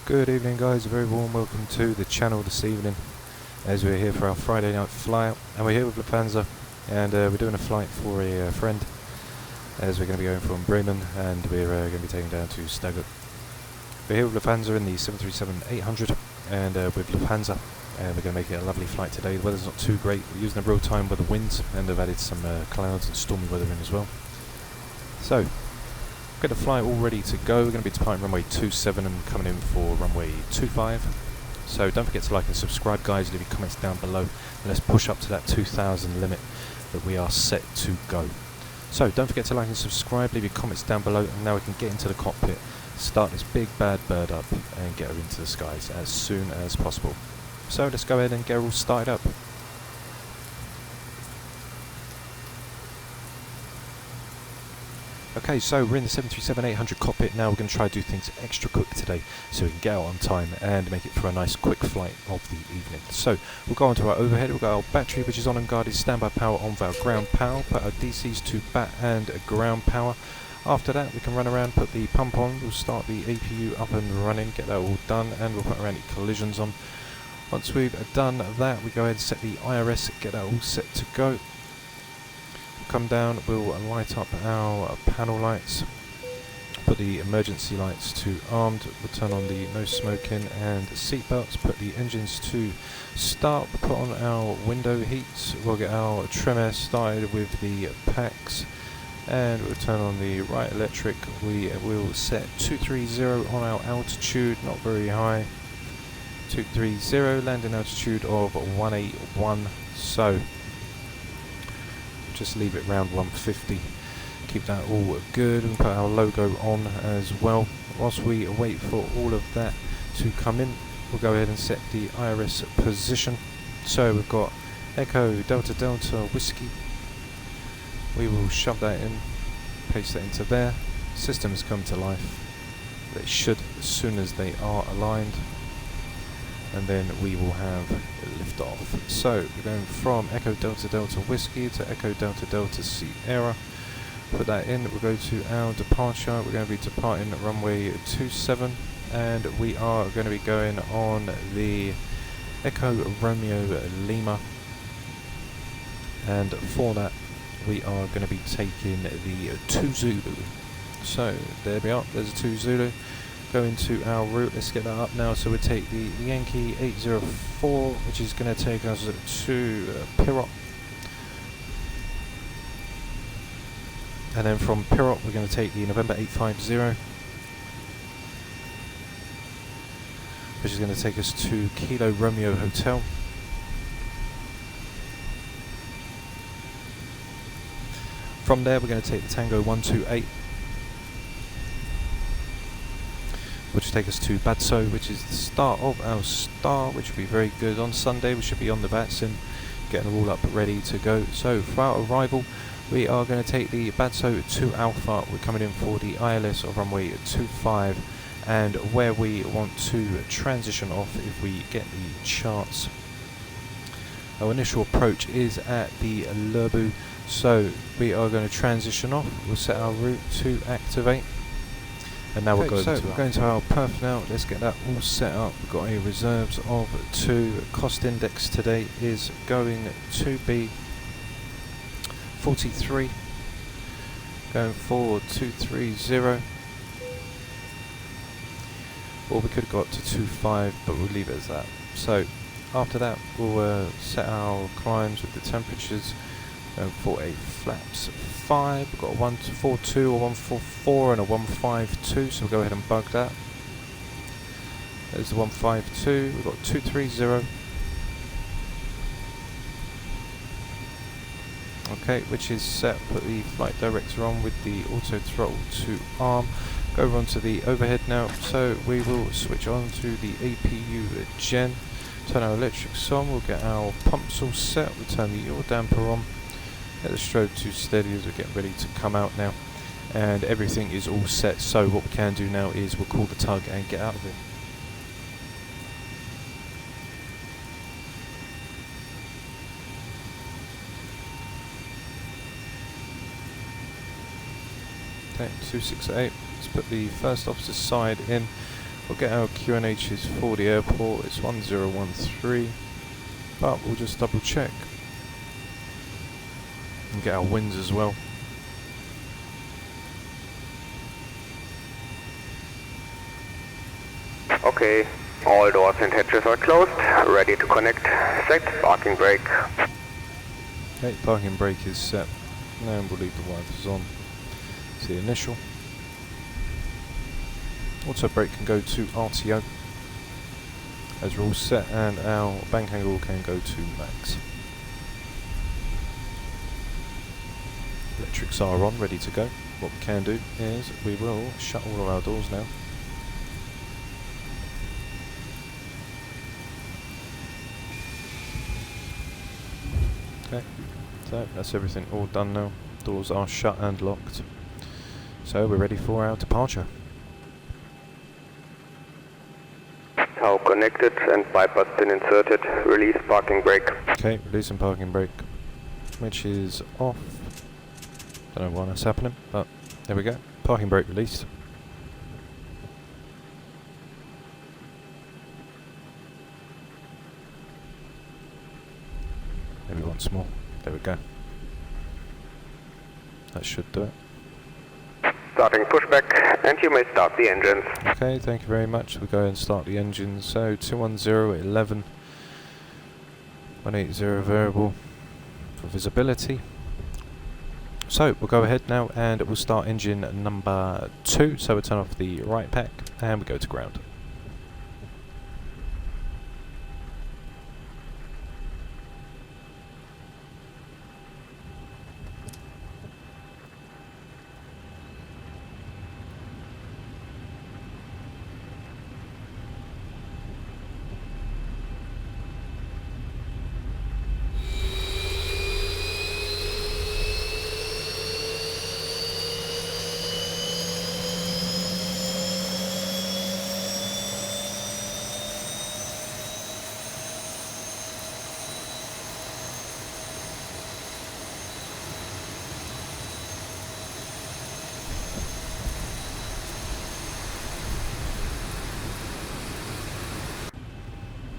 Good evening guys, a very warm welcome to the channel this evening as we're here for our Friday night flyout, and we're here with Lufthansa and we're doing a flight for a friend as we're going to be going from Bremem and we're going to be taking down to Stuttgart. We're here with Lufthansa in the 737-800 and with Lufthansa and we're going to make it a lovely flight today. The weather's not too great, we're using the real time weather winds and I've added some clouds and stormy weather in as well. So we've got the flight all ready to go. We're going to be departing runway 27 and coming in for runway 25. So don't forget to like and subscribe guys, leave your comments down below and let's push up to that 2,000 limit that we are set to go. So don't forget to like and subscribe, leave your comments down below, and now we can get into the cockpit, start this big bad bird up and get her into the skies as soon as possible. So let's go ahead and get her all started up. Okay, so we're in the 737-800 cockpit now. We're going to try to do things extra quick today so we can get out on time and make it for a nice quick flight of the evening. So we'll go on to our overhead. We've got our battery which is on and guarded, standby power on for our ground power, put our DCs to bat and ground power. After that we can run around, put the pump on, we'll start the APU up and running, get that all done, and we'll put our anti-collisions on. Once we've done that we go ahead and set the IRS, get that all set to go. Come down, we'll light up our panel lights, put the emergency lights to armed, we'll turn on the no smoking and seat belts, put the engines to start, we'll put on our window heats, we'll get our trim air started with the packs, and we'll turn on the right electric. We will set 230 on our altitude, not very high, 230, landing altitude of 181, so just leave it around 150, keep that all good, and put our logo on as well. Whilst we wait for all of that to come in, we'll go ahead and set the IRS position. So we've got Echo Delta Delta Whiskey, we will shove that in, paste that into there. Systems come to life, they should as soon as they are aligned, and then we will have lift off. So we're going from Echo Delta Delta Whiskey to Echo Delta Delta Sierra. Put that in, we'll go to our departure. We're going to be departing at runway 27 and we are going to be going on the Echo Romeo Lima, and for that we are going to be taking the 2 Zulu. So there we are, there's a 2 Zulu. Go into our route, let's get that up now. So we take the Yankee 804 which is going to take us to Pirot, and then from Pirot we're going to take the November 850 which is going to take us to Kilo Romeo Hotel. From there we're going to take the Tango 128 which will take us to Badso, which is the start of our star, which will be very good. On Sunday we should be on the Vatsin, getting all up ready to go. So for our arrival we are going to take the Badso 2 Alpha, we're coming in for the ILS of runway 25, and where we want to transition off if we get the chance. Our initial approach is at the Lerbu, so we are going to transition off, we'll set our route to activate. And now we're going to our perf now, let's get that all set up. We've got a reserves of 2, cost index today is going to be 43, going forward 230, or we could have got to 25 but we'll leave it as that. So after that we'll set our climbs with the temperatures, going for a flaps 5, we've got a 142, a 144 and a 152, so we'll go ahead and bug that. There's the 152, we've got 230, okay, which is set. Put the flight director on with the auto throttle to arm, go over onto the overhead now, so we will switch on to the APU gen, turn our electrics on, we'll get our pumps all set, we'll turn the yaw damper on, get the strobe to steady as we get ready to come out now, and everything is all set. So what we can do now is we'll call the tug and get out of it. Okay, 268, let's put the first officer's side in, We'll get our QNHs for the airport. It's 1013, but we'll just double check and get our winds as well. Okay, all doors and hatches are closed, ready to connect. Set parking brake. Okay, parking brake is set, and we'll leave the wipers on. It's the initial. Auto brake can go to RTO as we're all set, and our bank angle can go to max. Electrics are on, ready to go. What we can do is we will shut all of our doors now. Okay, so that's everything all done now. Doors are shut and locked. So we're ready for our departure. Tow connected and bypass pin inserted. Release parking brake. Okay, releasing parking brake, which is off. Don't know why that's happening, but there we go. Parking brake released. Maybe once more. There we go. That should do it. Starting pushback, and you may start the engines. Okay, thank you very much. We'll go ahead and start the engines. So 210 at 11, 180 variable for visibility. So we'll go ahead now and we'll start engine number 2. So we'll turn off the right pack and we go to ground.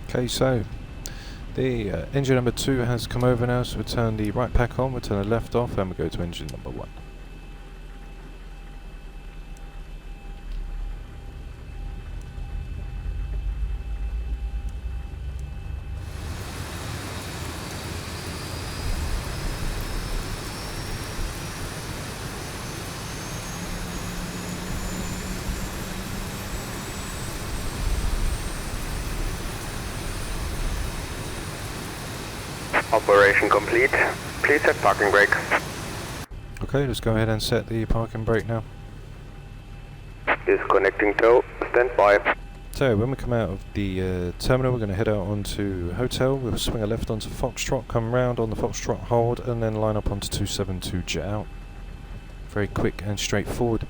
Okay, so the engine number 2 has come over now, so we'll turn the right pack on, we'll turn the left off, and we'll go to engine number 1. Operation complete. Please set parking brake. Okay, let's go ahead and set the parking brake now. Disconnecting tow. Stand by. So when we come out of the terminal, we're going to head out onto hotel. We'll swing a left onto Foxtrot, come round on the Foxtrot hold, and then line up onto 272 jet out. Very quick and straightforward.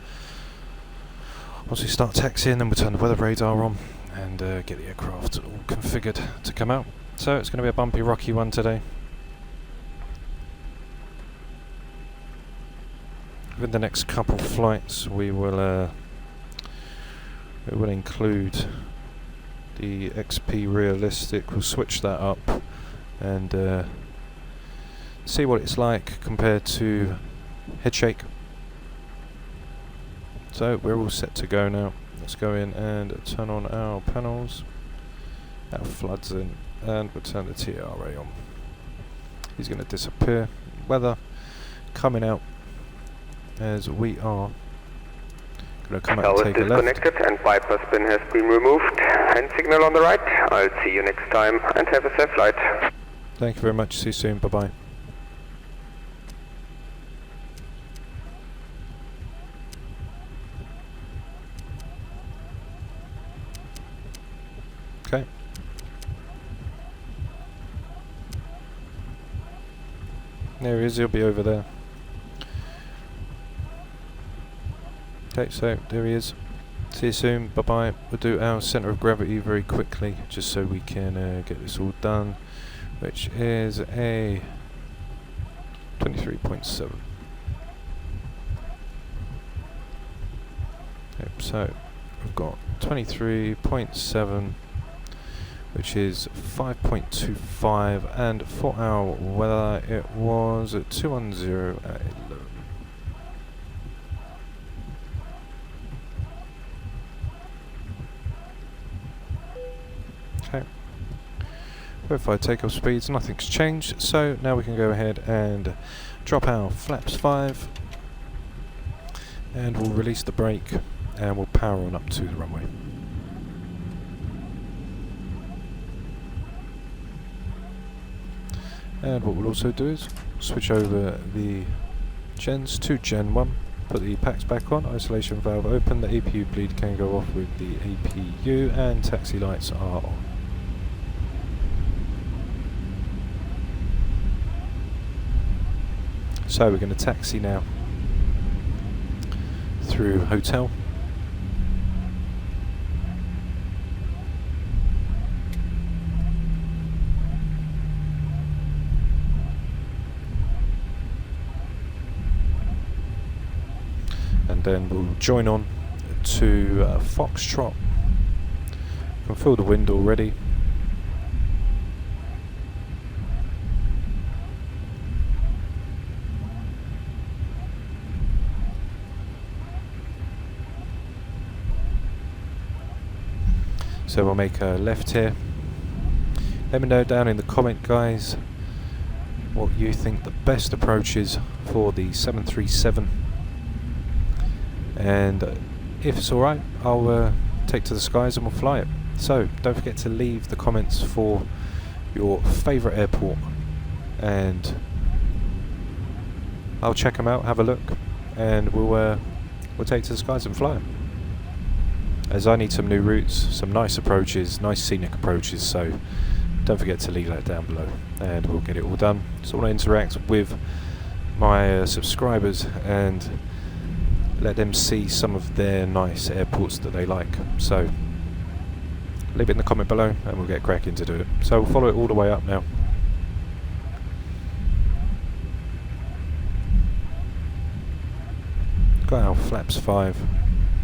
Once we start taxiing, then we'll turn the weather radar on and get the aircraft all configured to come out. So it's going to be a bumpy, rocky one today. Within the next couple flights, we will include the XP Realistic. We'll switch that up and see what it's like compared to Headshake. So we're all set to go now. Let's go in and turn on our panels. Our floods in, and we'll turn the TRA on. He's going to disappear. Weather coming out as we are going to come out and take a left. Disconnected and bypass pin has been removed. Hand signal on the right. I'll see you next time and have a safe flight. Thank you very much. See you soon. Bye bye. Okay. There he is, he'll be over there. Okay, so there he is. See you soon, bye bye. We'll do our centre of gravity very quickly, just so we can get this all done, which is a 23.7. Yep, so we've got 23.7, which is 5.25, and for our weather it was at 210 at 11. Okay. Verified takeoff speeds, nothing's changed, so now we can go ahead and drop our flaps 5, and we'll release the brake and we'll power on up to the runway. And what we'll also do is switch over the gens to Gen 1, put the packs back on, isolation valve open, the APU bleed can go off with the APU, and taxi lights are on. So we're going to taxi now through hotel. And then we'll join on to Foxtrot. You can feel the wind already. So we'll make a left here. Let me know down in the comment, guys, what you think the best approach is for the 737. And if it's alright, I'll take to the skies and we'll fly it. So don't forget to leave the comments for your favourite airport, and I'll check them out, have a look, and we'll take to the skies and fly it. As I need some new routes, some nice approaches, nice scenic approaches, so don't forget to leave that down below and we'll get it all done. So I want to interact with my subscribers and let them see some of their nice airports that they like. So leave it in the comment below and we'll get cracking to do it. So we'll follow it all the way up now. Got our flaps 5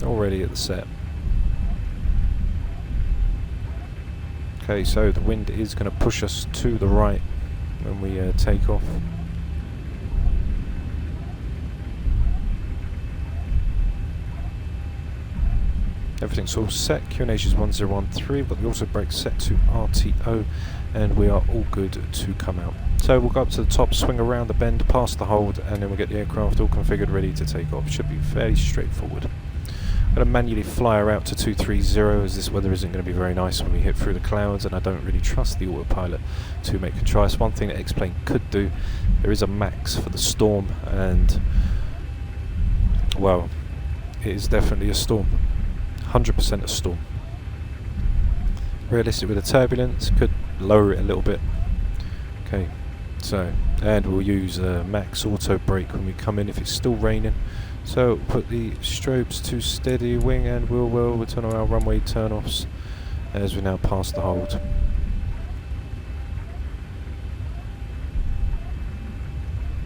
already at the set. Okay, so the wind is going to push us to the right when we take off. Everything's all set. QNH is 1013, but the auto brake set to RTO, and we are all good to come out. So we'll go up to the top, swing around the bend, past the hold, and then we'll get the aircraft all configured, ready to take off. Should be fairly straightforward. I'm going to manually fly her out to 230, as this weather isn't going to be very nice when we hit through the clouds, and I don't really trust the autopilot to make a choice. One thing that X-Plane could do, there is a max for the storm, and well, it is definitely a storm. 100% a storm. Realistic with the turbulence, could lower it a little bit. Okay, so, and we'll use max auto brake when we come in if it's still raining. So put the strobes to steady wing, and we'll turn on our runway turn-offs as we now pass the hold.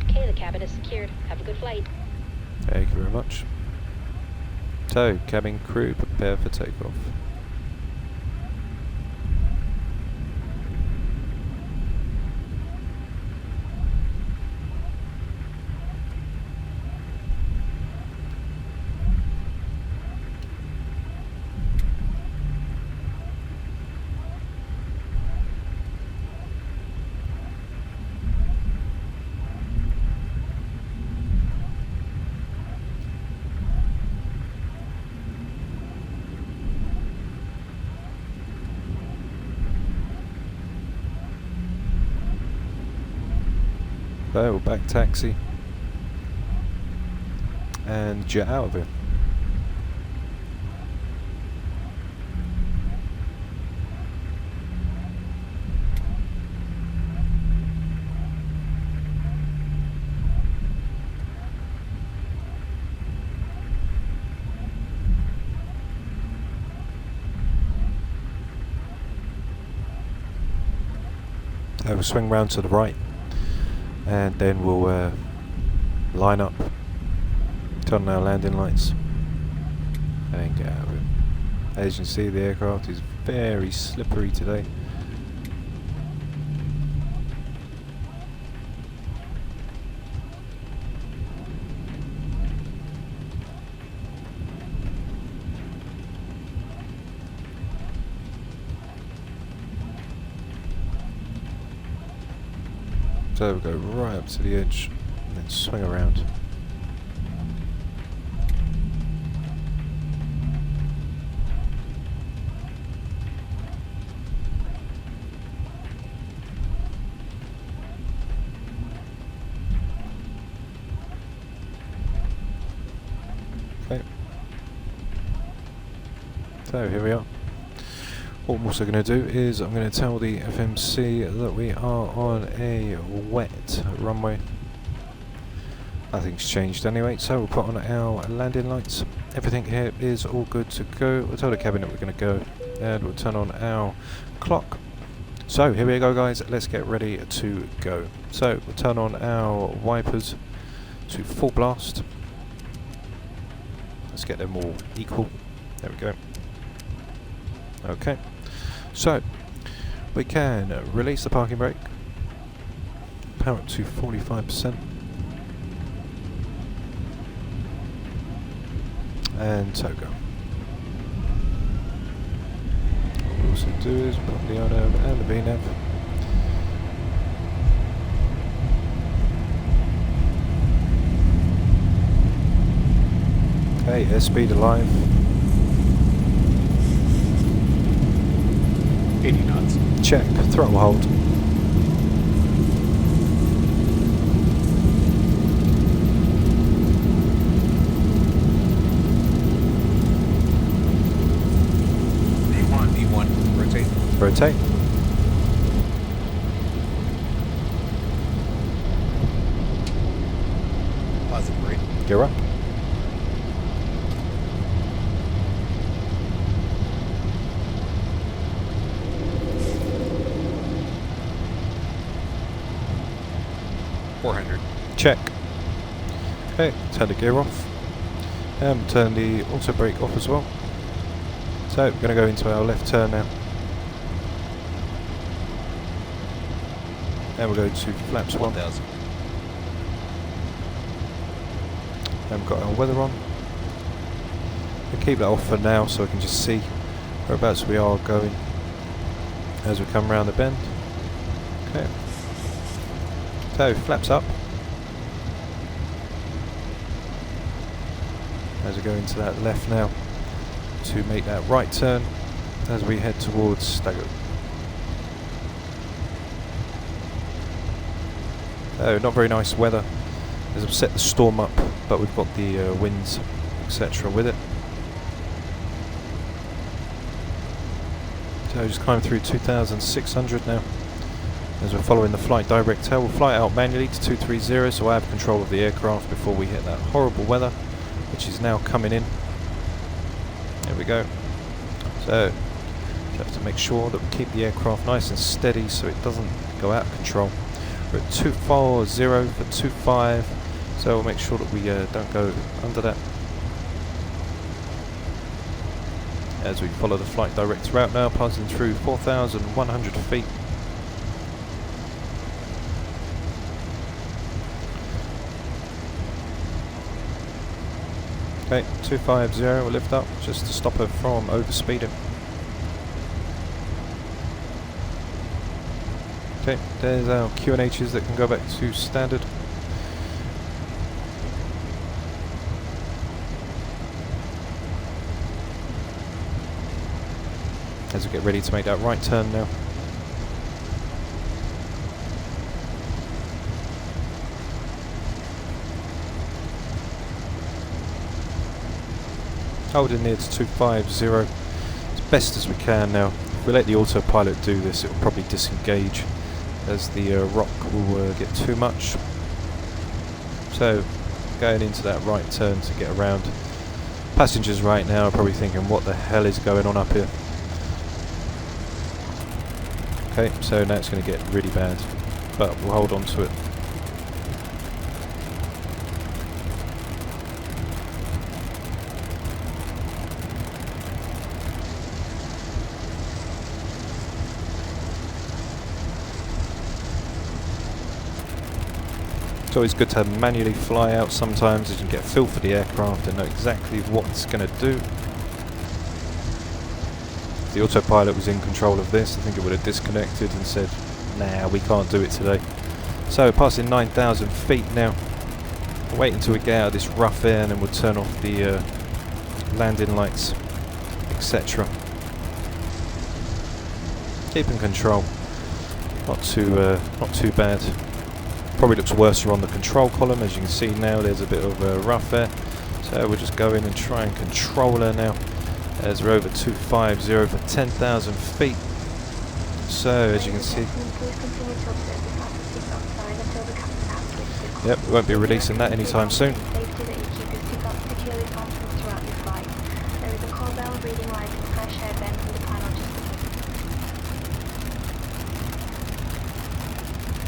Okay, the cabin is secured. Have a good flight. Thank you very much. So, cabin crew, prepare for takeoff. So we'll back taxi and jet out of here. We'll swing round to the right, and then we'll line up, turn on our landing lights, and get out of it. As you can see, the aircraft is very slippery today. So we'll go right up to the edge and then swing around. Okay. So here we are. What I'm also going to do is I'm going to tell the FMC that we are on a wet runway. Nothing's changed anyway, so we'll put on our landing lights. Everything here is all good to go. We'll tell the cabin that we're going to go, and we'll turn on our clock. So here we go, guys, let's get ready to go. So we'll turn on our wipers to full blast. Let's get them all equal. There we go. Okay. So, we can release the parking brake, power up to 45%, and tow go. What we'll also do is put the Addon and the VNAV. Okay, airspeed alive. 80 knots. Check, throttle hold. D1, rotate. Rotate. Positive rate. Gear up. Check. Okay, turn the gear off. And turn the auto brake off as well. So we're going to go into our left turn now. And we'll go to flaps 1000. And we've got our weather on. We'll keep that off for now so we can just see whereabouts we are going as we come around the bend. Okay. So flaps up. As we go into that left now to make that right turn as we head towards Stuttgart. So not very nice weather as I've set the storm up, but we've got the winds etc. with it. So just climb through 2,600 now as we're following the flight director. We'll fly out manually to 230 so I have control of the aircraft before we hit that horrible weather, which is now coming in. There we go. So we have to make sure that we keep the aircraft nice and steady so it doesn't go out of control. We're at 240 for 25, so we'll make sure that we don't go under that. As we follow the flight direct route now, passing through 4,100 feet. Okay, 250 will lift up just to stop her from overspeeding. Okay, there's our QNHs that can go back to standard. As we get ready to make that right turn now. Holding near to 250 as best as we can now. If we let the autopilot do this, it will probably disengage as the rock will get too much. So going into that right turn to get around. Passengers right now are probably thinking, what the hell is going on up here? Okay, so now it's going to get really bad, but we'll hold on to it. It's always good to manually fly out sometimes, as you can get a feel for the aircraft and know exactly what it's going to do. If the autopilot was in control of this, I think it would have disconnected and said, nah, we can't do it today. So passing 9,000 feet now. We'll wait until we get out of this rough air and then we'll turn off the landing lights, etc. Keeping control. Not too bad. Probably looks worse on the control column. As you can see now, there's a bit of rough air. So we'll just go in and try and control her now, as we're over 250 for 10,000 feet. So as you can see, yep, we won't be releasing that anytime soon.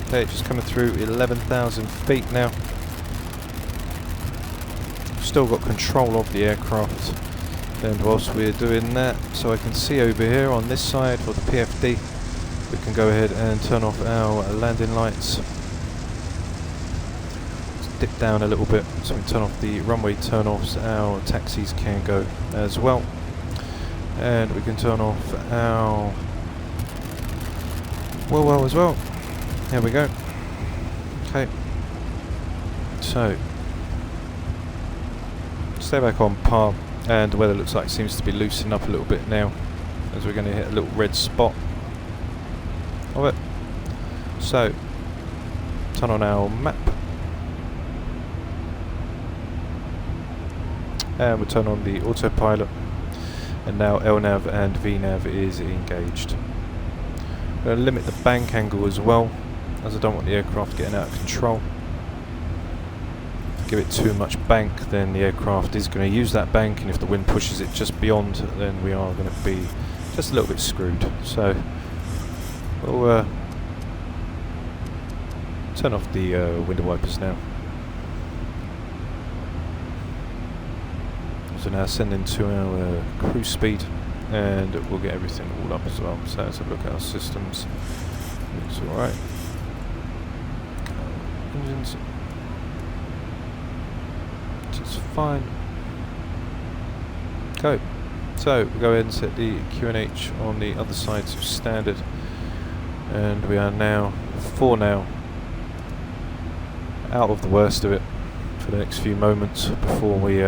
Okay, just coming through 11,000 feet now. Still got control of the aircraft, and whilst we're doing that, so I can see over here on this side for the PFD, we can go ahead and turn off our landing lights. Let's dip down a little bit so we can turn off the runway turn-offs. Our taxis can go as well, and we can turn off our well as well. There we go. Okay. So stay back on par, and the weather looks like it seems to be loosening up a little bit now, as we're going to hit a little red spot of it. So turn on our map, and we'll turn on the autopilot, and now LNAV and VNAV is engaged. I'm going to limit the bank angle as well, as I don't want the aircraft getting out of control. Give it too much bank, then the aircraft is going to use that bank, and if the wind pushes it just beyond, then we are going to be just a little bit screwed. So we'll turn off the window wipers now. So now send into our cruise speed, and we'll get everything all up as well. So let's have a look at our systems. Looks alright. Engines, which is fine. Okay, so we'll go ahead and set the QNH on the other side to standard, and we are now, for now, out of the worst of it for the next few moments before we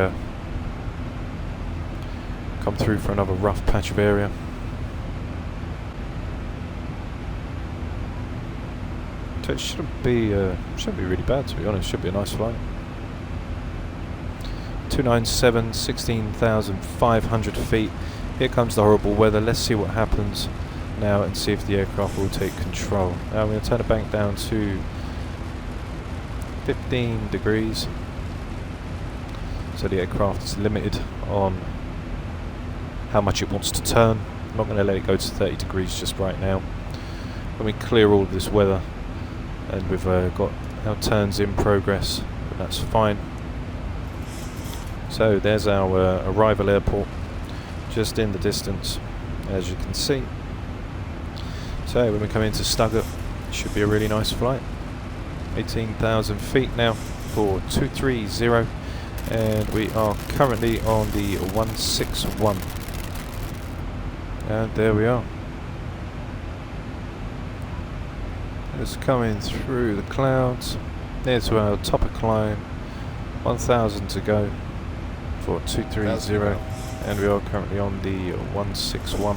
come through for another rough patch of area. So it shouldn't be really bad, to be honest. Should be a nice flight. 297, 16,500 feet. Here comes the horrible weather. Let's see what happens now and see if the aircraft will take control. Now I'm going to turn the bank down to 15 degrees. So the aircraft is limited on how much it wants to turn. I'm not going to let it go to 30 degrees just right now. When we clear all of this weather, and we've got our turns in progress, that's fine. So there's our arrival airport, just in the distance, as you can see. So when we come into Stuttgart, it should be a really nice flight. 18,000 feet now for 230, and we are currently on the 161. And there we are. It's coming through the clouds. There's to our top of climb. 1,000 to go for 230, and we are currently on the 161.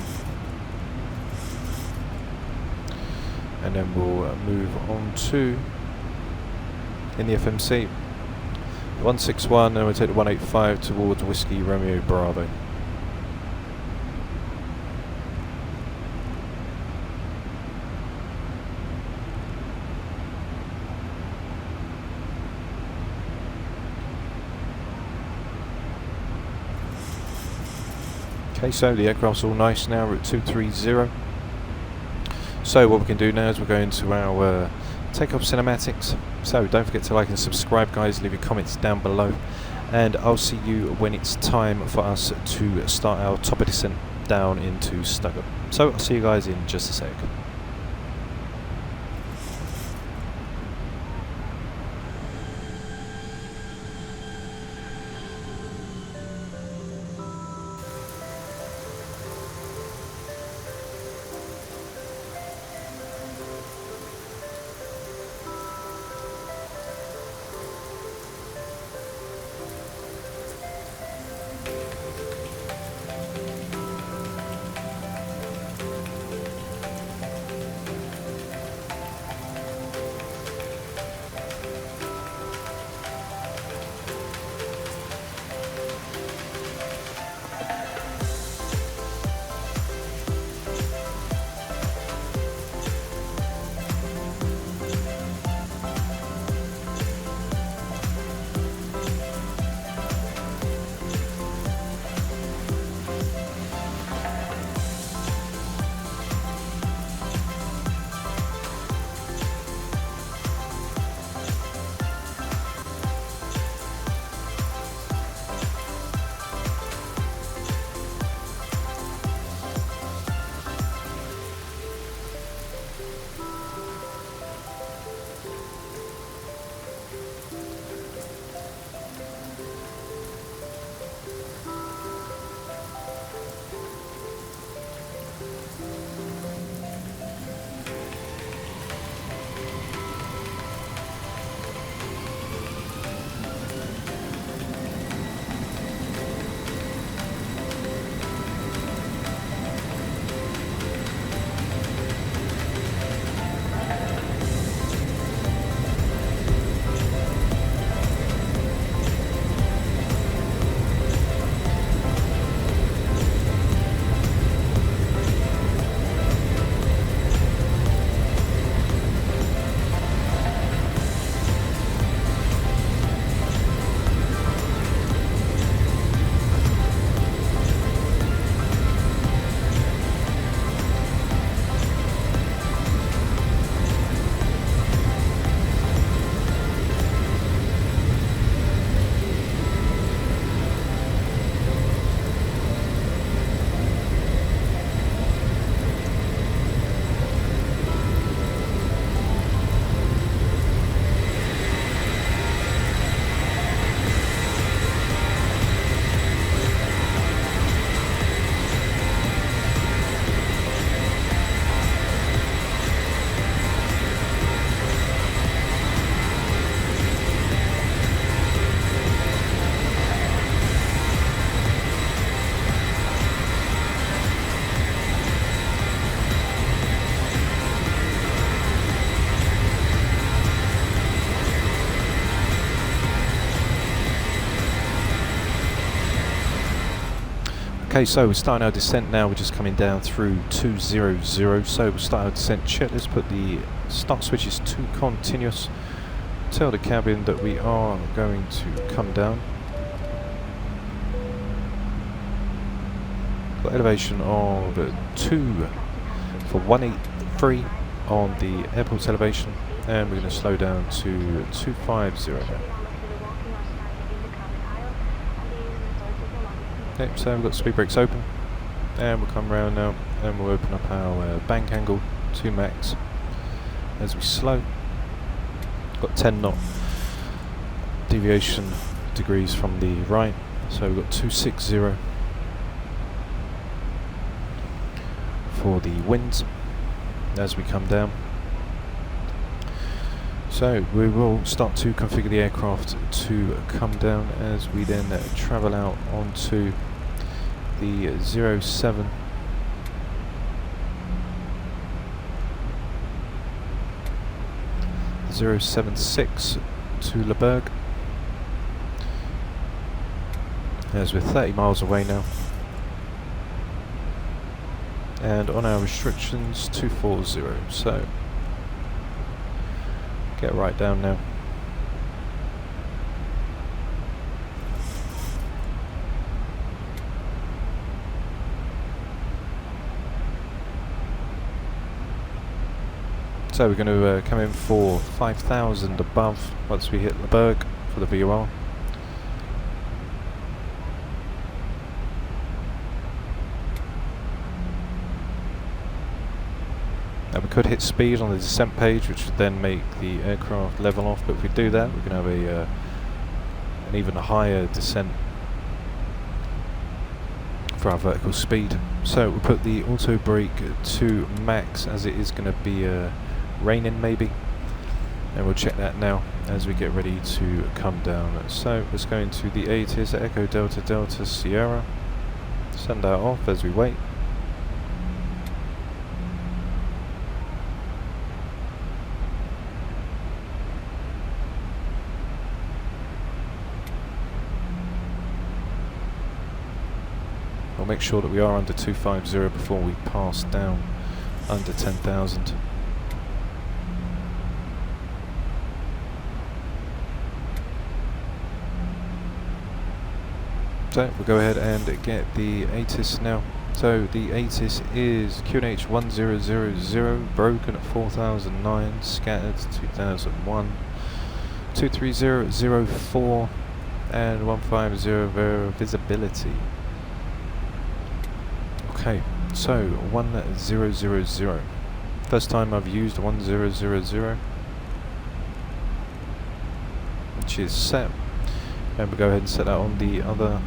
And then we'll move on to, in the FMC, 161, and we'll take the 185 towards Whiskey Romeo Bravo. Okay, so the aircraft's all nice now. We're at 230. So what we can do now is we'll go into our takeoff cinematics. So don't forget to like and subscribe, guys. Leave your comments down below, and I'll see you when it's time for us to start our top of descent down into Stuttgart. So I'll see you guys in just a sec. Okay, so we're starting our descent now. We're just coming down through 200. So we'll start our descent check. Let's put the start switches to continuous. Tell the cabin that we are going to come down. Got elevation of 2 for 183 on the airport's elevation, and we're going to slow down to 250 now. Okay, so we've got speed brakes open, and we'll come round now, and we'll open up our bank angle to max as we slow. Got 10 knot deviation degrees from the right, so we've got 260 for the winds as we come down. So we will start to configure the aircraft to come down as we then travel out onto the 07 076 to Leberg, as we're 30 miles away now, and on our restrictions 240, so get right down now. So we're going to come in for 5,000 above once we hit Leberg for the VOR. Now we could hit speed on the descent page, which would then make the aircraft level off, but if we do that we're going to have an even higher descent for our vertical speed. So we'll put the auto brake to max as it is going to be raining maybe, and we'll check that now as we get ready to come down. So let's go into the ATIS Echo Delta Delta Sierra, send that off as we wait. We'll make sure that we are under 250 before we pass down under 10,000. So we'll go ahead and get the ATIS now. So the ATIS is QNH 1000, broken at 4009, scattered 2001, 23004, and 150 visibility. Okay, so 1000. First time I've used 1000, which is set, and we'll go ahead and set that on the other.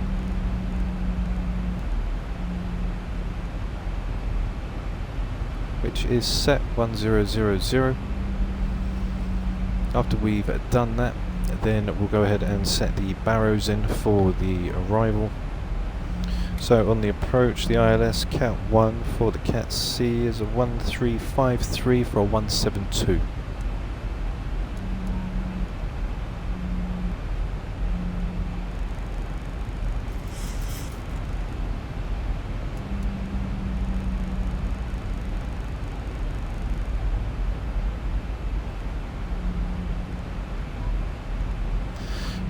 Which is set 1000. After we've done that, then we'll go ahead and set the barrows in for the arrival. So on the approach, the ILS Cat 1 for the Cat C is a 1353 for a 172.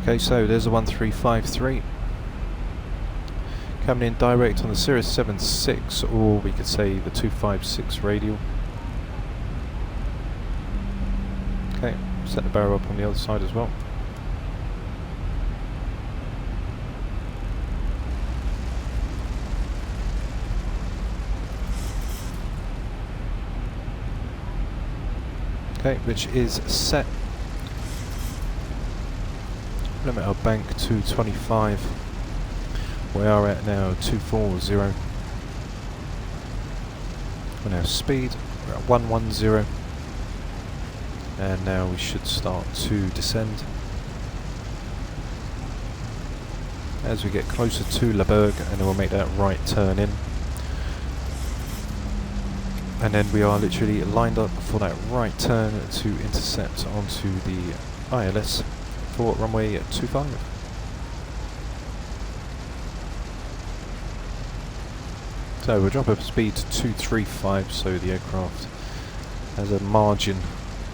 Okay, so there's a 1353. Coming in direct on the Cirrus 76, or we could say the 256 radial. Okay, set the barrow up on the other side as well. Okay, which is set. Limit our bank to 25. We are at now 240. On our speed, we're at 110. And now we should start to descend. As we get closer to Leberg, and then we'll make that right turn in. And then we are literally lined up for that right turn to intercept onto the ILS for runway 25. So we'll drop up speed to 235, so the aircraft has a margin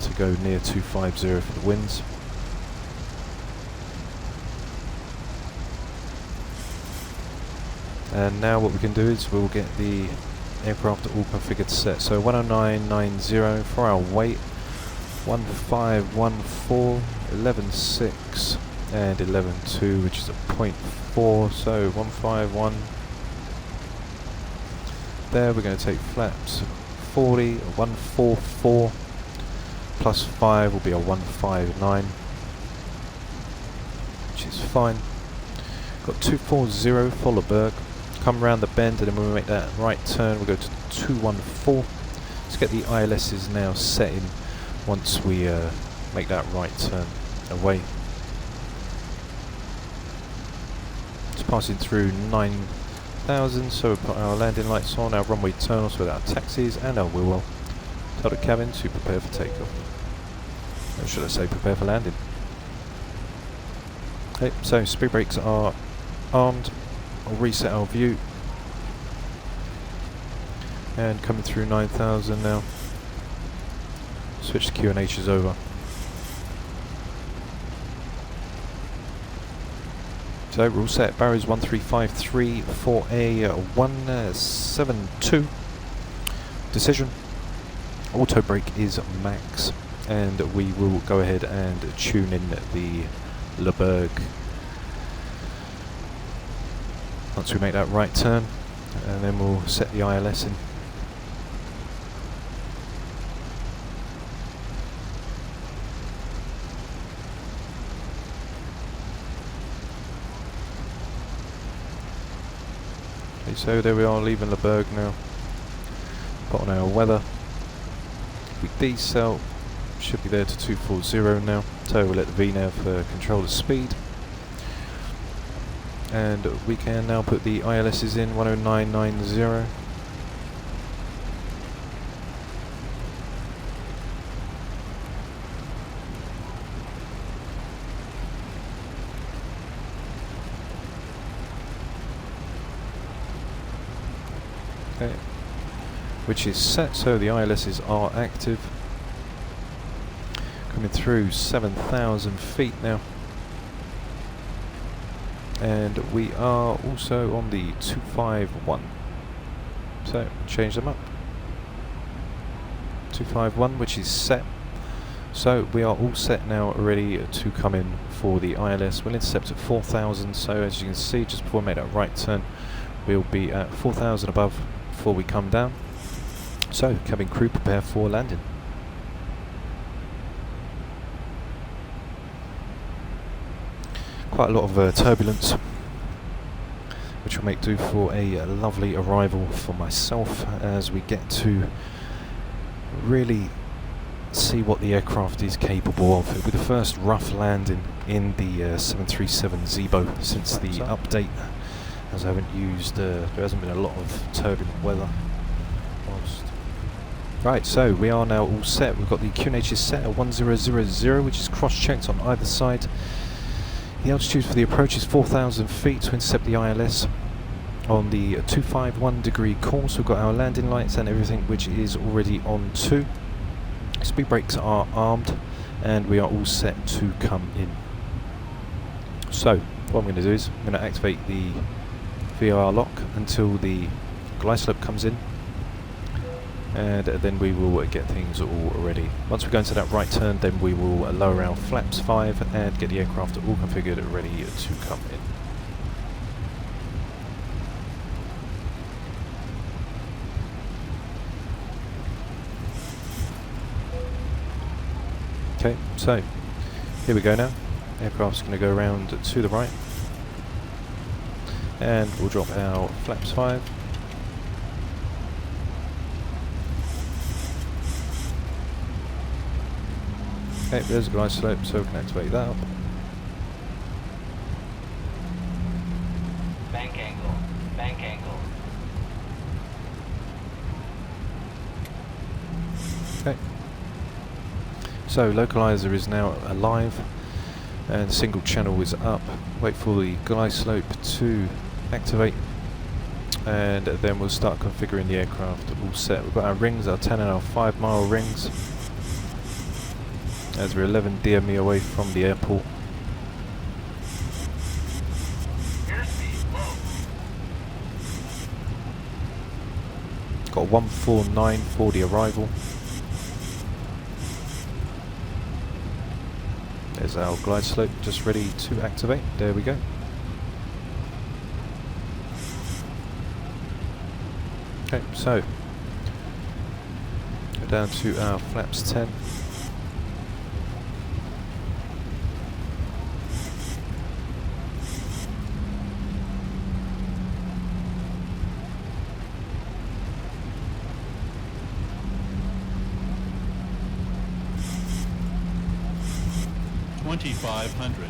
to go near 250 for the winds. And now what we can do is we'll get the aircraft all configured set. So 109.90 for our weight, 1514, 11.6 and 11.2, which is a 0.4, so 151. There we're going to take flaps 40, 144, plus 5 will be a 159, which is fine. Got 240 for Leberg. Come round the bend, and then when we make that right turn we'll go to 214. Let's get the ILSs now set in once we make that right turn away. It's passing through 9,000, so we'll put our landing lights on, our runway terminals with our taxis and our wheel well. Tell the cabin to prepare for takeoff. Or should I say prepare for landing. Okay, so speed brakes are armed. I'll reset our view. And coming through 9,000 now. Switch the QNHs over. So we're all set. Barrows 1353 for a 172. Decision. Auto brake is max. And we will go ahead and tune in the Leberg once we make that right turn, and then we'll set the ILS in. Okay, so there we are, leaving Leberg now. Put on our weather. We decel, should be there to 240 now, so we'll let the VNAV control the speed. And we can now put the ILSs in 109.90. Okay, which is set, so the ILSs are active. Coming through 7,000 feet now. And we are also on the 251. So change them up. 251, which is set. So we are all set now, ready to come in for the ILS. We'll intercept at 4,000. So as you can see, just before we make that right turn, we'll be at 4,000 above before we come down. So cabin crew, prepare for landing. Quite a lot of turbulence, which will make do for a lovely arrival for myself as we get to really see what the aircraft is capable of. It'll be the first rough landing in the 737ZiBo since the update, as I haven't used, there hasn't been a lot of turbulent weather. Right, so we are now all set. We've got the QNHs set at 1000, which is cross-checked on either side. The altitude for the approach is 4,000 feet to intercept the ILS on the 251 degree course. We've got our landing lights and everything, which is already on 2. Speed brakes are armed and we are all set to come in. So what I'm going to do is I'm going to activate the VIR lock until the glide slope comes in, and then we will get things all ready. Once we go into that right turn, then we will lower our flaps 5 and get the aircraft all configured, ready to come in. Okay, so here we go now. Aircraft's going to go around to the right, and we'll drop our flaps 5. Okay, there's a glide slope, so we can activate that up. Bank angle, bank angle. Okay. So localizer is now alive and single channel is up. Wait for the glide slope to activate. and then we'll start configuring the aircraft all set. We've got our rings, our 10 and our 5 mile rings, as we're 11 DME away from the airport. Got 149 for the arrival. There's our glide slope just ready to activate. There we go. Okay, so go down to our flaps 10.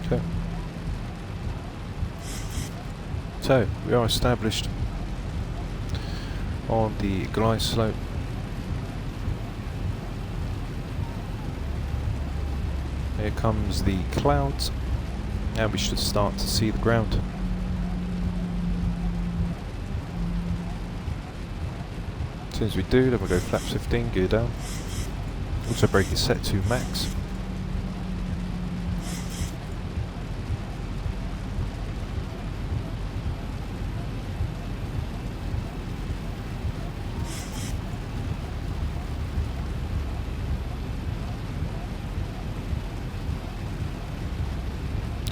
Okay. So we are established on the glide slope. Here comes the clouds, and we should start to see the ground. As soon as we do, then we'll go flaps 15, gear down. Also brake is set to max.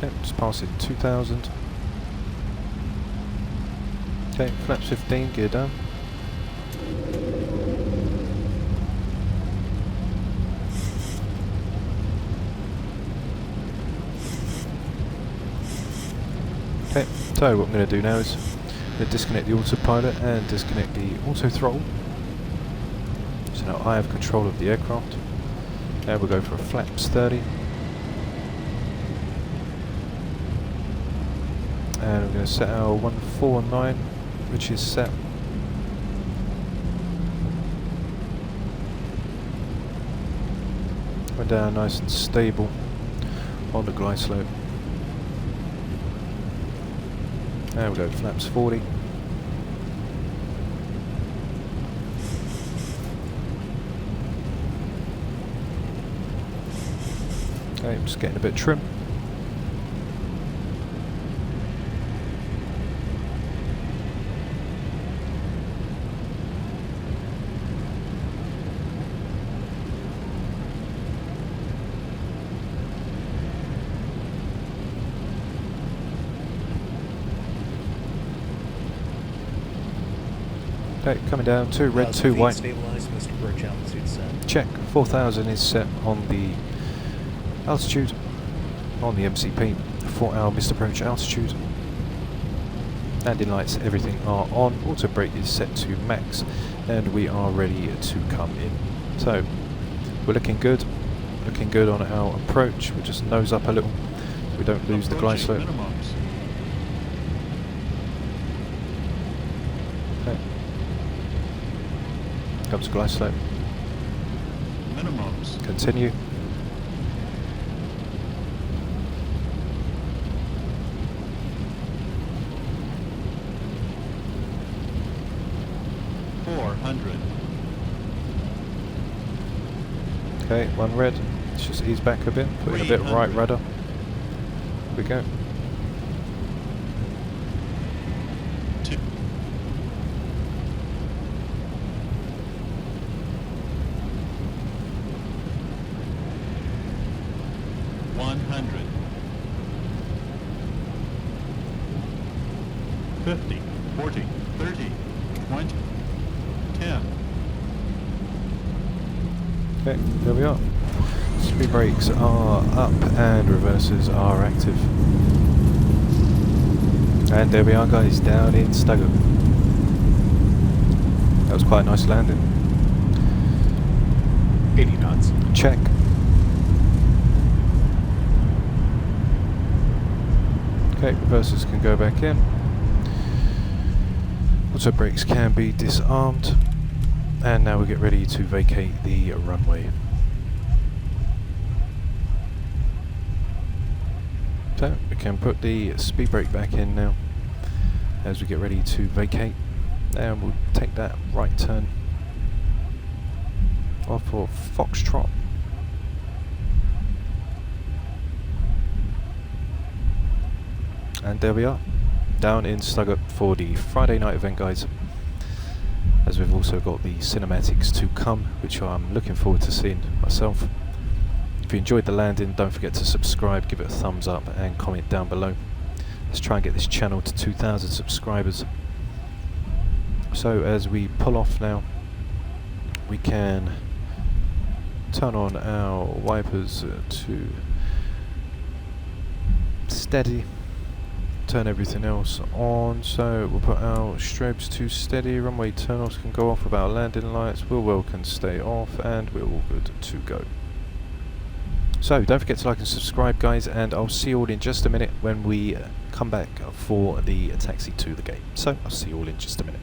Okay, just passing 2000. Okay, flaps 15, gear down. Okay, so what I'm going to do now is disconnect the autopilot and disconnect the auto throttle. So now I have control of the aircraft. And we'll go for a flaps 30. And we're going to set our 149, which is set. We're down nice and stable on the glide slope. And we'll go flaps 40. Okay, I'm just getting a bit trim. Okay, coming down to red, 2 white. Stabilized, Mr. Bridge altitude set. Check, 4000 is set on the altitude, on the MCP, for our missed approach altitude. Landing lights, everything are on. Auto brake is set to max, and we are ready to come in. So, we're looking good on our approach. We'll just nose up a little so we don't lose the glide slope. Okay. Comes glide slope. Minimums. Continue. Okay, 1 red. Let's just ease back a bit, put in a bit right rudder. Here we go. 2. 100. 50, 40, 30, 20, 10. Okay, there we are. Speed brakes are up and reversers are active. And there we are, guys, down in Stuttgart. That was quite a nice landing. 80 knots. Check. Okay, reversers can go back in. Auto brakes can be disarmed. And now we get ready to vacate the runway. So we can put the speed brake back in now as we get ready to vacate. and we'll take that right turn off for Foxtrot. And there we are, down in Stuttgart for the Friday night event, guys. As we've also got the cinematics to come, which I'm looking forward to seeing myself. If you enjoyed the landing, don't forget to subscribe, give it a thumbs up and comment down below. Let's try and get this channel to 2,000 subscribers. So as we pull off now, we can turn on our wipers to steady, turn everything else on, so we'll put our strobes to steady, runway turn-offs can go off with our landing lights, wheel well can stay off, and we're all good to go. So don't forget to like and subscribe, guys, and I'll see you all in just a minute when we come back for the taxi to the gate. So I'll see you all in just a minute.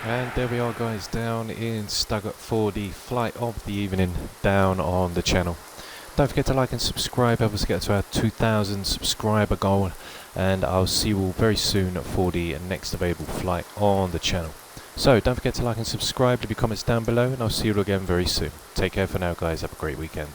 And there we are, guys, down in Stuttgart for the flight of the evening down on the channel. Don't forget to like and subscribe, help us get to our 2,000 subscriber goal, and I'll see you all very soon for the next available flight on the channel. So don't forget to like and subscribe, leave your comments down below, and I'll see you all again very soon. Take care for now, guys, have a great weekend.